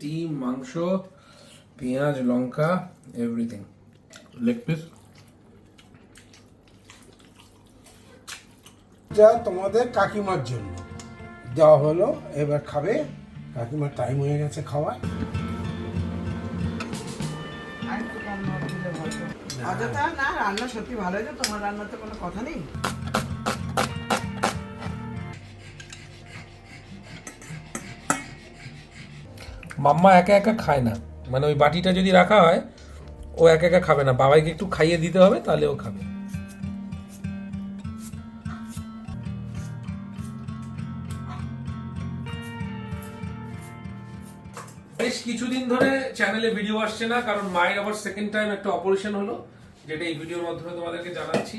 ডিম, মাংস, পেঁয়াজ, লঙ্কা, এভরিথিং। Leg piece. যা তোমাদের কাকিমার জন্য দেওয়া হলো, এবার খাবে। কাকিমার টাইম হয়ে গেছে খাওয়ার। অযথা না, রান্না সত্যি ভালো হয়েছে। তোমার রান্নার তো কোনো কথা নেই। মাম্মা একা একা খায় না, মানে ওই বাটিটা যদি রাখা হয় ও একা একা খাবে না, বাবাইকে একটু খাইয়ে দিতে হবে, তাহলে ও খাবে। বেশ কিছুদিন ধরে চ্যানেলে ভিডিও আসছে না, কারণ মায়ের আবার সেকেন্ড টাইম একটা অপারেশন হলো, যেটা এই ভিডিওর মাধ্যমে তোমাদেরকে জানাচ্ছি।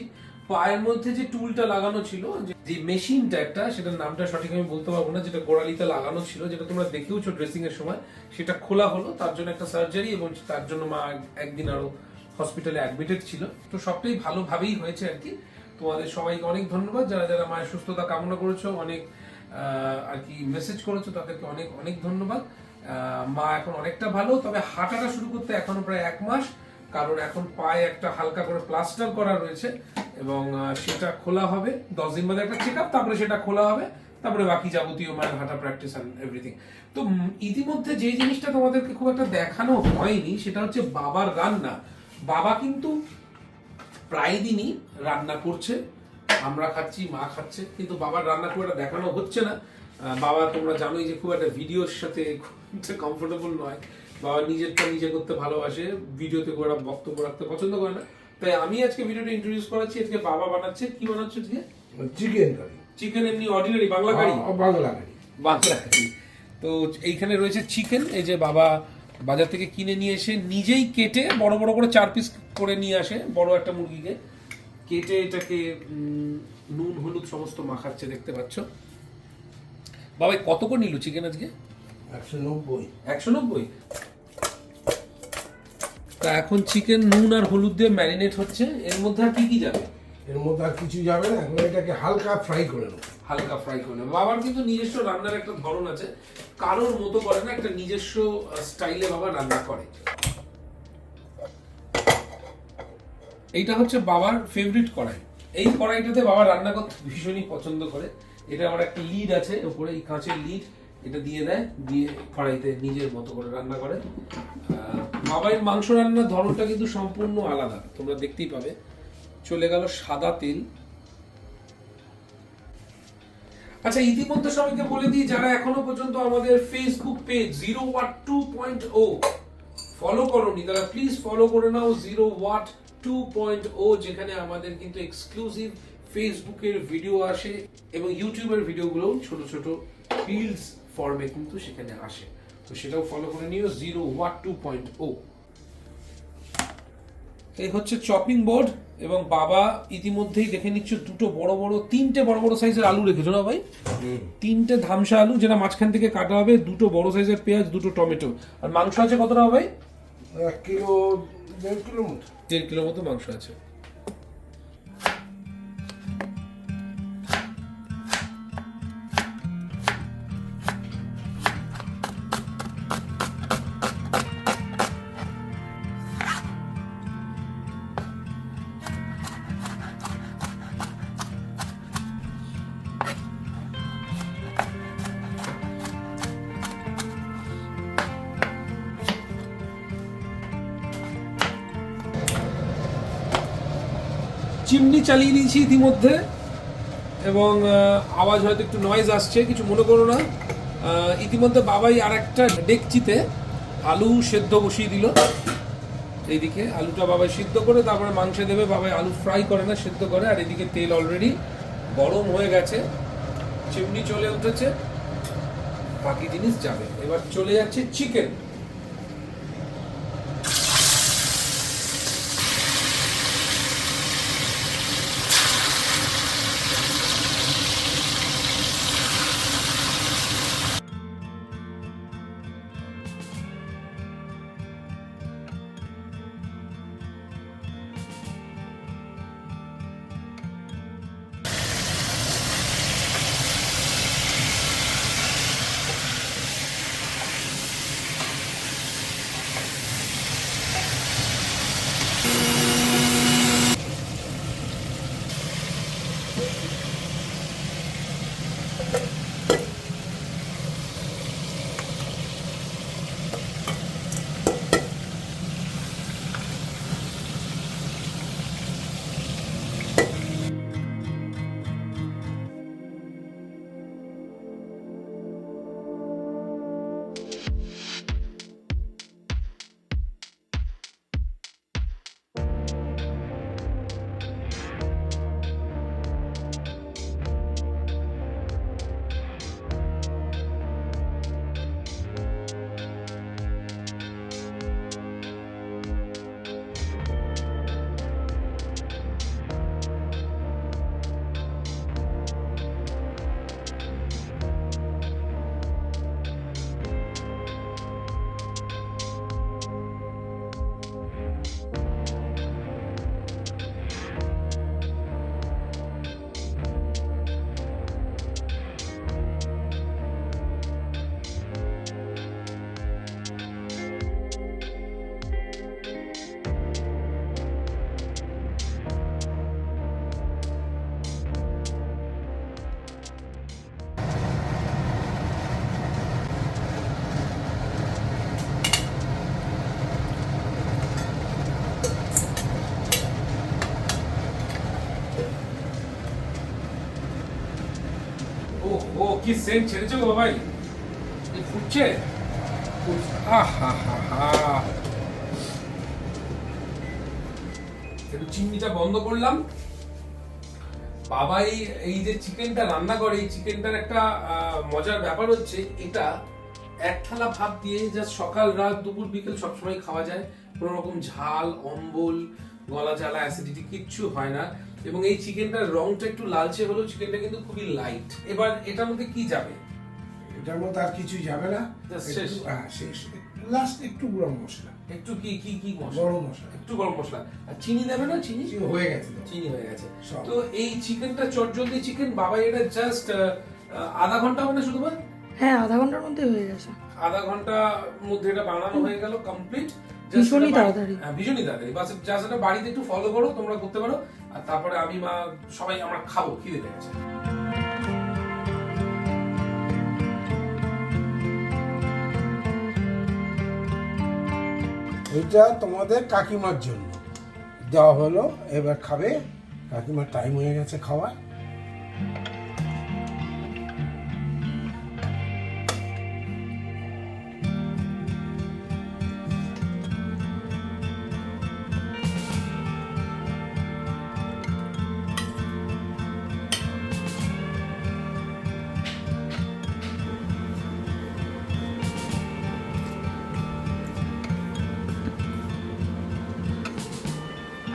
পায়ের মধ্যে যে টুলটা লাগানো ছিল, যে মেশিনটা একটা, সেটার নামটা সঠিক আমি বলতে পারবো না, যেটা গোড়ালিতে লাগানো ছিল, যেটা তোমরা দেখেওছো ড্রেসিং এর সময়, সেটা খোলা হলো। তার জন্য একটা সার্জারি, এবং তার জন্য মা একদিন আরো হসপিটালে অ্যাডমিটেড ছিল। তো সবটাই ভালোভাবেই হয়েছে আর কি। তোমাদের সবাইকে অনেক ধন্যবাদ, যারা যারা মায়ের সুস্থতা কামনা করেছো, অনেক আর কি মেসেজ করেছো, তাদেরকে অনেক অনেক ধন্যবাদ। মা এখন অনেকটা ভালো, তবে হাঁটাটা শুরু করতে এখনো প্রায় 1 মাস, কারণ এখন পায়ে একটা হালকা করে প্লাস্টার করা রয়েছে, এবং সেটা খোলা হবে 10 দিন বাদে একটা চেক আপ, তারপরে সেটা খোলা হবে, তারপরে বাকি যাবতীয় মায়ের হাঁটা প্র্যাকটিস এন্ড এভরিথিং। তো ইতিমধ্যে যে জিনিসটা তোমাদেরকে খুব একটা দেখানো হয়নি, সেটা হচ্ছে বাবার রান্না। বাবা কিন্তু প্রায় দিনই রান্না করছে, আমরা খাচ্ছি, মা খাচ্ছে, কিন্তু বাবার রান্না খুব একটা দেখানো হচ্ছে না। বাবা তোমরা জানোই যে খুব একটা ভিডিওর সাথে কমফোর্টেবল নয়, বাবা নিজেরটা নিজে করতে ভালোবাসে, ভিডিওতে করে বক্তব্য রাখতে পছন্দ করে না। তাই আমি আজকে ভিডিওটা ইন্ট্রোডিউস করাচ্ছি। আজকে বাবা বানাচ্ছে, কি বানাচ্ছে আজকে? Chicken curry. চিকেন, এমনি ordinary Bangla curry? Bangla curry. Bangla curry. তো এইখানে রয়েছে চিকেন, এই যে বাবা বাজার থেকে কিনে নিয়ে এসে নিজেই কেটে বড় বড় করে 4 পিস করে নিয়ে আসে, বড় একটা মুরগিকে কেটে এটাকে নুন হলুদ সমস্ত মাখাচ্ছে, দেখতে পাচ্ছ। বাবা কত করে নিল চিকেন আজকে? 190। 190? তা এখন চিকেন নুন আর হলুদ দিয়ে ম্যারিনেট হচ্ছে। এর মধ্যে আর কি কি যাবে? এর মধ্যে আর কিছু যাবে না, এখন এটাকে হালকা ফ্রাই করে নেবো। হালকা ফ্রাই করে নেবো। বাবার কিন্তু নিজস্ব রান্নার একটা ধরন আছে, কারোর মতো করে না, একটা নিজস্ব স্টাইলে বাবা রান্না করে। এইটা হচ্ছে বাবার ফেভারিট কড়াই। এই কড়াইটাতে বাবা রান্না করতে ভীষণই পছন্দ করে। এটা আমার একটা লিড আছে উপরে, এই কাঁচের লিড, এটা দিয়ে দেয়, দিয়ে কড়াইতে নিজের মতো করে রান্না করে। বাবার মাংস রান্নার ধরনটা কিন্তু সম্পূর্ণ আলাদা, তোমরা দেখতেই পাবে। চলে গেল সাদা তেল। আচ্ছা, ইতিমধ্যে সবাইকে বলে দিই, যারা এখনো পর্যন্ত আমাদের ফেসবুক পেজ 0 ওয়াট 2.0 ফলো করোনি, তারা প্লিজ ফলো করে নাও 0 ওয়াট 2.0, যেখানে আমাদের কিন্তু এক্সক্লুসিভ ফেসবুকের ভিডিও আসে, এবং ইউটিউবের ভিডিওগুলো ছোট ছোট রিলস ফর্মে কিন্তু সেখানে আসে। তো সেটাও ফলো করে নিও, 0 ওয়াট 2.0। এই হচ্ছে চপিং বোর্ড, এবং বাবা ইতিমধ্যেই দেখে নিচ্ছ তিনটে বড় বড় সাইজের আলু রেখেছো না ভাই? 3টে ধামসা আলু, যেটা মাঝখান থেকে কাটা হবে, 2টো বড় সাইজের পেঁয়াজ, 2টো টমেটো। আর মাংস আছে কতটা ভাই? 1 কিলো 1.5 কিলো মতো। 1.5 কিলো মতো মাংস আছে। চিমনি চালিয়ে দিয়েছি ইতিমধ্যে, এবং আওয়াজ হয়তো একটু নয়েজ আসছে, কিছু মনে করো না। ইতিমধ্যে বাবাই আর একটা ডেকচিতে আলু সেদ্ধ বসিয়ে দিল। এইদিকে আলুটা বাবাই সিদ্ধ করে তারপরে মাংসে দেবে। বাবাই আলু ফ্রাই করে না, সেদ্ধ করে। আর এদিকে তেল অলরেডি গরম হয়ে গেছে, চিমনি চলে উঠেছে, বাকি জিনিস যাবে। এবার চলে যাচ্ছে চিকেন। কি সেন্ট ছেড়েছে গো বাবাই, এই ফুটছে। একটু চিমনিটা বন্ধ করলাম। বাবাই এই যে চিকেনটা রান্না করে, এই চিকেনটার একটা মজার ব্যাপার হচ্ছে, এটা এক থালা ভাত দিয়ে জাস্ট সকাল রাত দুপুর বিকেল সবসময় খাওয়া যায়। কোনো রকম ঝাল, অম্বল, গলা জ্বালা, অ্যাসিডিটি কিচ্ছু হয় না। এবং এই চিকেনটার রংটা একটু লালচে হলেও চিকেনটা কিন্তু খুবই লাইট। এবার এটার মধ্যে কি যাবে? এটার মধ্যে আর কিছুই যাবে না, শেষ। শেষ। লাস্ট একটু গরম মশলা, একটু কি কি কি গরম মশলা, একটু গরম মশলা। আর চিনি দেবে না? চিনি হয়ে গেছে তো। চিনি হয়ে গেছে। সব। তো এই চিকেনটা চটজলদি চিকেন, বাবাই এটা জাস্ট আধা ঘন্টা মানে শুধু হ্যাঁ, আধা ঘন্টার মধ্যে হয়ে গেছে। আধা ঘন্টার মধ্যে এটা বানানো হয়ে গেল কমপ্লিট। ভীষণই তাড়াতাড়ি। হ্যাঁ, ভীষণই তাড়াতাড়ি। বাস জাস্ট এটা বাড়িতে একটু ফলো করো, তোমরা করতে পারো। আর তারপরে আমি মা সবাই আমরা খাবো, খিদে পেয়েছে। এটা তোমাদের কাকিমার জন্য দেওয়া হলো, এবার খাবে। কাকিমার টাইম হয়ে গেছে খাওয়ার।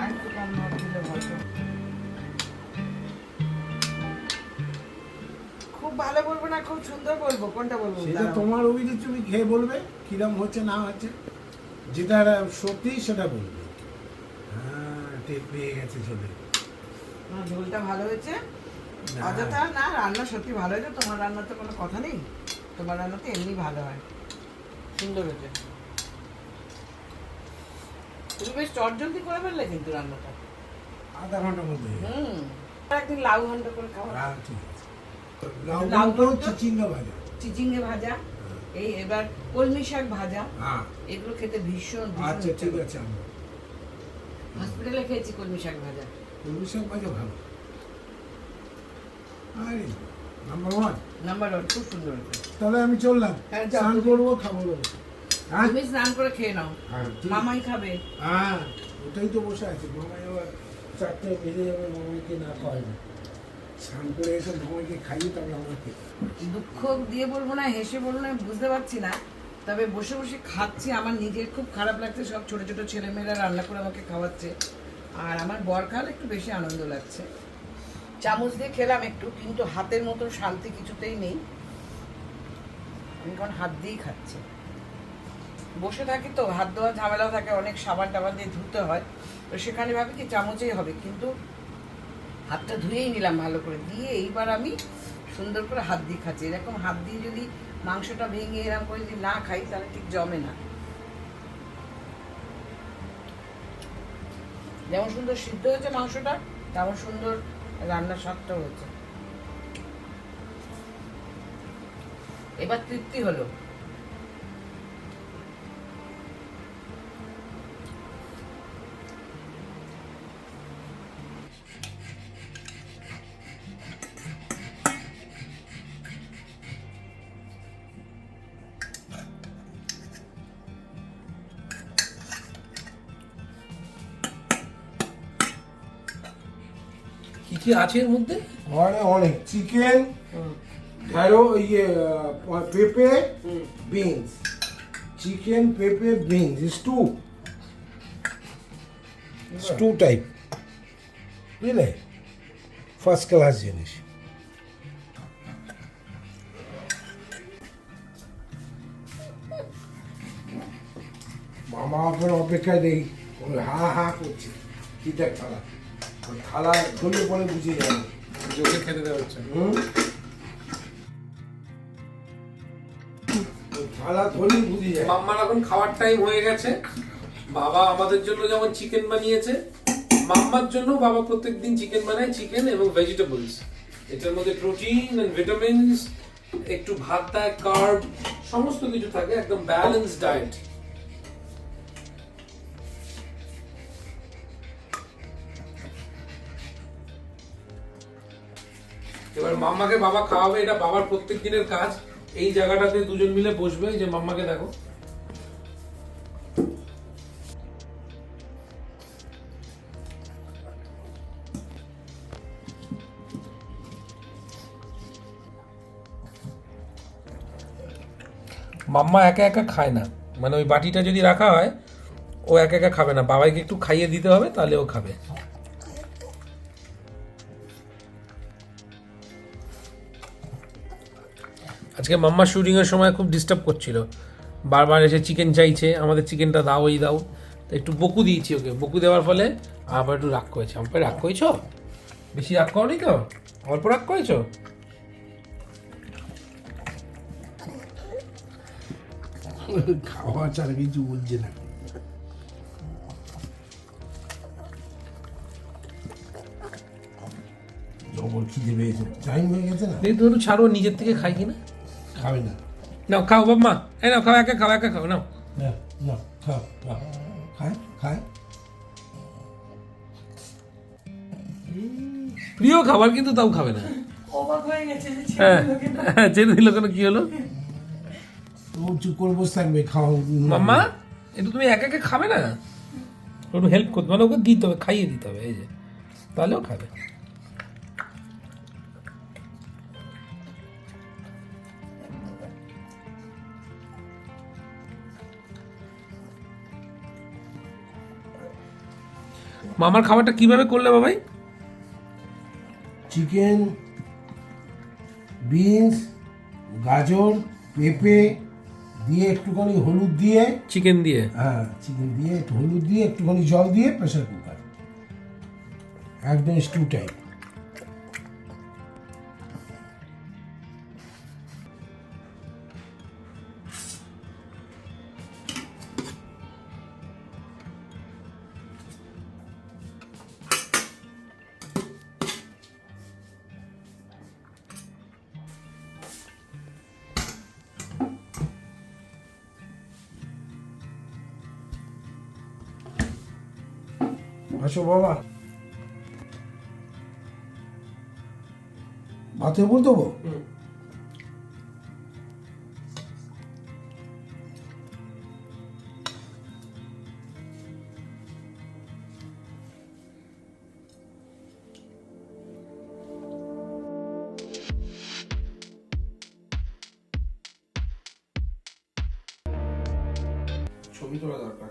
আর একটু কম না দিলে হয়তো। খুব ভালো বলবো না খুব সুন্দর বলবো, কোনটা বলবো? সেটা দাঁড়াও। তোমার অভিযোগ, তুমি খেয়ে বলবে কিরম হচ্ছে না হচ্ছে, যেটা সত্যি সেটা বলবে। হ্যাঁ, টেপ পেয়ে গেছে চলে। না, ঝোলটা ভালো হয়েছে। না। অযথা না, রান্না সত্যি ভালো হয়েছে। তোমার রান্নাতে কোনো কথা নেই, তোমার রান্নাতে এমনি ভালো হয়, সুন্দর হয়েছে। তুমি বেশ চটজলদি করে ফেললে কিন্তু রান্নাটা। আধা ঘন্টার মধ্যে হয়ে যাবে। একদিন লাউ ঘন্ট করে খাওয়া, হ্যাঁ, ঠিক আছে। লাউ লাউ ঘন্ট, চিচিঙ্গা ভাজা। চিচিঙ্গে ভাজা, এই এবার কলমি শাক ভাজা, হ্যাঁ, এগুলো খেতে ভীষণ আচ্ছা ঠিক আছে। আমরা হসপিটালে খেয়েছি কলমি শাক ভাজা। কলমি শাক ভাজা ভালো। আরে নাম্বার 1। নাম্বার 1, খুব সুন্দর হয়েছে। তাহলে আমি চললাম, হ্যাঁ, যাও। স্নান করবো, খাবো। হ্যাঁ তুমি স্নান করে খেয়ে নাও, হ্যাঁ, ঠিক। মামাই খাবে। হ্যাঁ, ওটাই তো বসে আছে। মামাই আবার 4টে বেজে যাবে, মামাইকে না খাওয়াই না। স্নান করে এসে মামাইকে খাইয়ে তারপরে আমাকে। দুঃখ দিয়ে বলবো না, হেসে বলবো না, বুঝতে পারছি না। তবে বসে বসে খাচ্ছি, আমার নিজের খুব খারাপ লাগছে। সব ছোট ছোট ছেলেমেয়েরা রান্না করে আমাকে খাওয়াচ্ছে, আর আমার বর খাওয়ালে একটু বেশি আনন্দ লাগছে। চামচ দিয়ে খেলাম একটু, কিন্তু হাতের মতন শান্তি কিছুতেই নেই। আমি এখন হাত দিয়েই খাচ্ছি। বসে থাকি তো, হাত ধোয়া ঝামেলা থাকে, অনেক সাবান টাবান দিয়ে ধুতে হয়। তো সেখানে ভাবি কি চামচেই হবে, কিন্তু হাতটা ধুয়েই নিলাম ভালো করে, দিয়ে এইবার আমি সুন্দর করে হাত দিয়ে খাচ্ছি। এরকম হাত দিয়ে যদি মাংসটা ভেঙে এরকম করে যদি না খাই, তাহলে ঠিক জমে না। যেমন সুন্দর সিদ্ধ হয়েছে মাংসটা, তেমন সুন্দর রান্নার স্বাদটাও হয়েছে। এবার তৃপ্তি হলো। কি কি আছে এর মধ্যে? অনেক চিকেন, ধরো পেঁপে, বিনস, চিকেন, পেঁপে, বিনস, স্টু টাইপ, বুঝলে? ফার্স্ট ক্লাস জিনিস। মামা আপনার অপেক্ষায় নেই, ওই হা হা করছে। কি দেখ থালা, ওই থালা ধরলে পরে বুঝে যাবে। জোরে খেতে দেওয়া হচ্ছে। ওই থালা ধরলেই বুঝে যায়। মাম্মার এখন খাওয়ার টাইম হয়ে গেছে। বাবা আমাদের জন্য যেমন চিকেন বানিয়েছে, মাম্মার জন্য বাবা প্রত্যেকদিন চিকেন বানায়, চিকেন এবং ভেজিটেবলস। এটার মধ্যে প্রোটিন এন্ড ভিটামিনস, একটু ভাত দেয়, কার্ব, সমস্ত কিছু থাকে, একদম ব্যালেন্স ডায়েট। এবার মাম্মাকে বাবা খাওয়াবে, এটা বাবার প্রত্যেক দিনের কাজ। এই জায়গাটাতে দুজন মিলে বসবে, এই যে মাম্মাকে দেখো। মাম্মা একা একা খায় না, মানে ওই বাটিটা যদি রাখা হয় ও একা একা খাবে না, বাবাইকে একটু খাইয়ে দিতে হবে, তাহলে ও খাবে। আজকে মাম্মা শুটিং এর সময় খুব ডিস্টার্ব করছিল, বারবার এসে চিকেন চাইছে, আমাদের চিকেনটা দাও, এই দাও। তো একটু বকু দিয়েছি ওকে, বকু দেওয়ার ফলে আবার একটু রাগ করেছে। আমার রাগ করেছো? বেশি রাগ করনি তো? অল্প রাগ করেছো? খাওয়া ছাড়া কিছু বলছে না। জবর খিদে পেয়েছে, টাইম হয়ে গেছে না। দেখি তো একটু ছাড়ো, নিজের থেকে খাই কিনা। খাবে না, নাও খাও বাম্মা, এই নাও খাও, একা খাও, একা খাও, নাও। না না খাও, খায় খায়। প্রিয় খাবার কিন্তু তাও খাবে না। অবাক হয়ে গেছে যে হ্যাঁ হ্যাঁ, ছেড়ে দিল কেন, কি হলো? ও চুপ করে বসে থাকবে, খাওয়া। মাম্মা একটু তুমি একা একা খাবে না, একটু হেল্প করতে, মানে ওকে দিতে হবে, খাইয়ে দিতে হবে, এই যে, তাহলেও খাবে। মামার খাবারটা কিভাবে করলে বাবাই? চিকেন, বিনস, গাজর, পেঁপে দিয়ে একটুখানি হলুদ দিয়ে, চিকেন দিয়ে? হ্যাঁ চিকেন দিয়ে একটু হলুদ দিয়ে একটুখানি জল দিয়ে প্রেসার কুকার, একদম স্টু টাইপ। আসো বাবা, ভাতে বল দেবো। ছবি তোলা দরকার।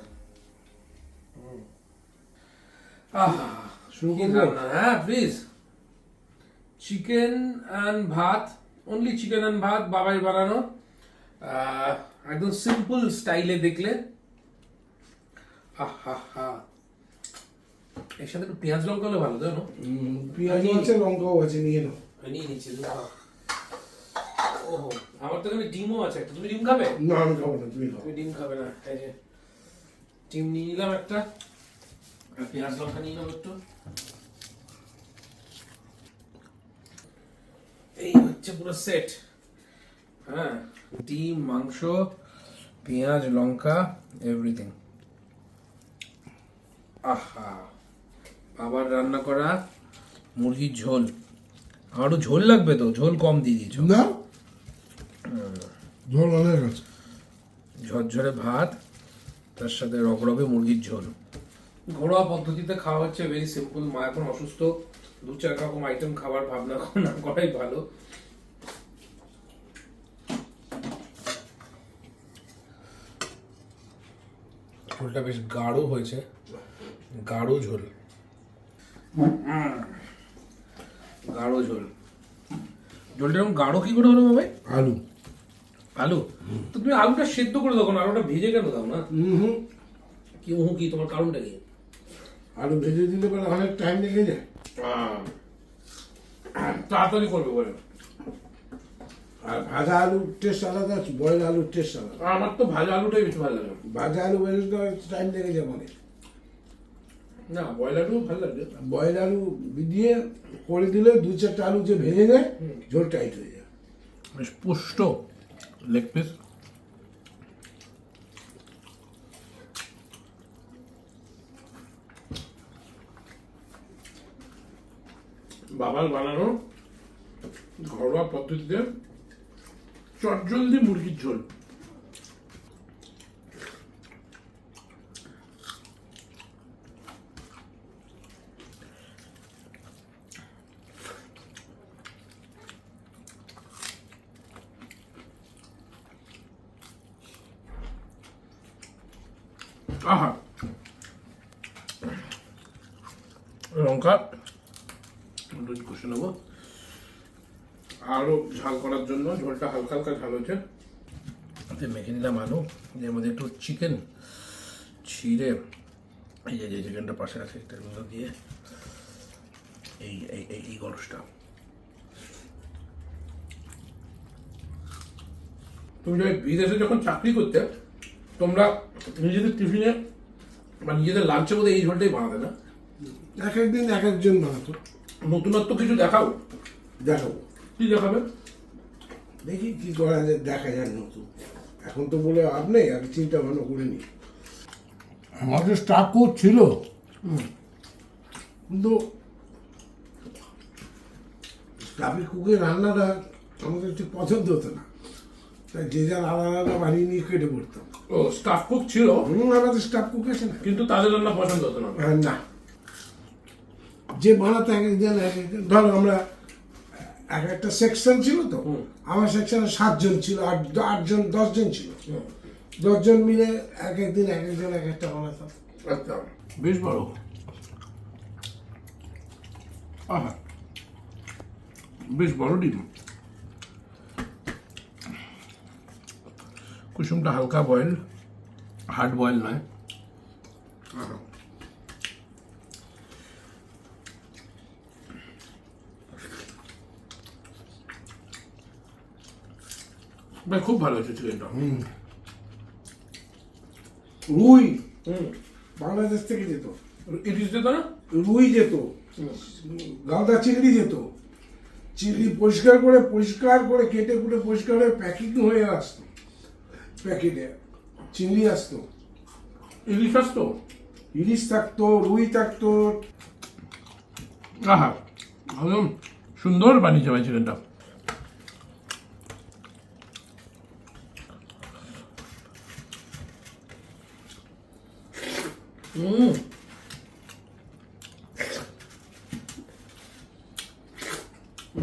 শুরু করবো? হ্যাঁ প্লিজ। চিকেন অ্যান্ড ভাত, অনলি চিকেন অ্যান্ড ভাত, বাবাই বানানো, একদম সিম্পল স্টাইলে দেখলে। এর সাথে একটু পেঁয়াজ লঙ্কা হলে ভালো, তাই না? পেঁয়াজ আছে, লঙ্কাও আছে, নিয়ে নাও। নিয়ে নিচ্ছি। ওহো, আমার তো এখানে ডিমও আছে একটা, তুমি ডিম খাবে? না আমি খাবো না, তুমি খাও। তুমি ডিম খাবে না, এই যে ডিম নিয়ে নিলাম একটা, আর পেঁয়াজ লঙ্কা নিয়ে নেবো একটু। এই হচ্ছে পুরো সেট। হ্যাঁ, ডিম, মাংস, পেঁয়াজ, লঙ্কা, এভরিথিং। আহা, বাবার রান্না করা মুরগির ঝোল। আমারও ঝোল লাগবে তো, ঝোল কম দিয়ে দিয়েছো। না ঝোল অনেক আছে। ঝরঝরে ভাত, তার সাথে রগরগে মুরগির ঝোল। ঘরোয়া পদ্ধতিতে খাওয়া হচ্ছে, ভেরি সিম্পল। মা এখন অসুস্থ, 2-4 রকম আইটেম খাবার ভাবনা না করাই ভালো। ঝোলটা বেশ গাঢ় হয়েছে, গাঢ় ঝোল, গাঢ় ঝোল। ঝোলটা এরকম গাঢ় কি করে হলো ভাই? আলু, আলু তো তুমি আলুটা সেদ্ধ করে দাও না, আলুটা ভেজে কেন দাও না? কি কি তোমার কারণটা কি? আলু ভেজে দিলে পরে অনেক টাইম লেগে যায়, তাড়াতাড়ি করবে বলে। আর ভাজা আলুর টেস্ট আলাদা, বয়েল আলুর টেস্ট আলাদা। আমার তো ভাজা আলুটাই বেশি ভালো লাগে। ভাজা আলু ভেজে তো টাইম লেগে যায় অনেক। না, বয়েল আলু ভালো লাগে। বয়েল আলু দিয়ে করে দিলে 2-4টা আলু যে ভেজে যায়, ঝোল টাইট হয়ে যায়। বেশ পুষ্ট লেগ পিস। বাবার বানানো ঘরোয়া পদ্ধতিতে চটজলদি মুরগির ঝোল। আহা, লঙ্কা একটু কষে নেবো আরো ঝাল করার জন্য। ঝোলটা হালকা হালকা ঝাল হয়েছে, এতে মেখে নিলাম আলু, এর মধ্যে একটু চিকেন ছিঁড়ে, এই যে চিকেনটা পাশে আছে এটার মধ্যে দিয়ে এই এই এই গলসটা। তুমি যখন বিদেশে যখন চাকরি করতে, তোমরা নিজেদের টিফিনে বা নিজেদের লাঞ্চে বোধহয় এই ঝোলটাই বানাতে না? এক একদিন এক একজন বানাতো। নতুনত্ব কিছু দেখাও। দেখাবো, কি দেখাবে? দেখি কি করা যায়, দেখা যায় নতুন। এখন তো বলে লাভ নেই, আগে চিন্তা ভাবনা করে নি। আমাদের স্টাফ কোচ ছিল, কিন্তু স্টাফি কুকের রান্নাটা আমাদের ঠিক পছন্দ হতো না, তাই যে যার আলাদা আলাদা বানিয়ে নিয়ে কেটে পড়তাম। ও, স্টাফ কুক ছিল আমাদের স্টাফ কুক আছে না, কিন্তু তাদের রান্না পছন্দ হতো না। না, যে বানাতে এক একজন এক একজন। ধরো আমরা এক একটা সেকশন ছিল তো, আমার সেকশনে 7 জন ছিল, 8 জন 10 জন ছিল, 10 জন মিলে এক একদিন এক একজন এক একটা বানাতাম। আচ্ছা, বেশ বড়। আহা, বেশ বড় ডিম। কুসুমটা হালকা বয়েল, হার্ড বয়েল নয়। আহা, ভাই খুব ভালো হয়েছে চিকেনটা। রুই বাংলাদেশ থেকে যেত, ইলিশ দিত না? রুই যেত, গালদা চিংড়ি যেত। চিংড়ি পরিষ্কার করে কেটে কুটে পরিষ্কার হয়ে প্যাকিং হয়ে আসতো, প্যাকেটে চিংড়ি আসতো, ইলিশ আসতো, ইলিশ থাকতো, রুই থাকতো। আহা, একদম সুন্দর বানিয়েছে ভাই চিকেনটা।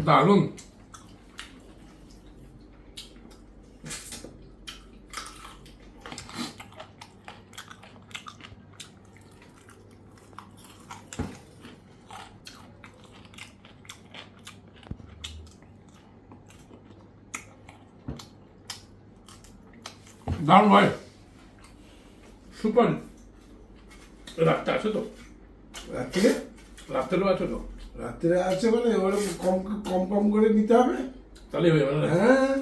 দারুণ। দারুণ ভাই, সুপার। রাতটা আছে তো? রাত্রে রাত্রেও আছে তো? রাত্রে আছে মানে ওরকম কম কম কম করে নিতে হবে। তাহলেই হয়ে যাবে না? হ্যাঁ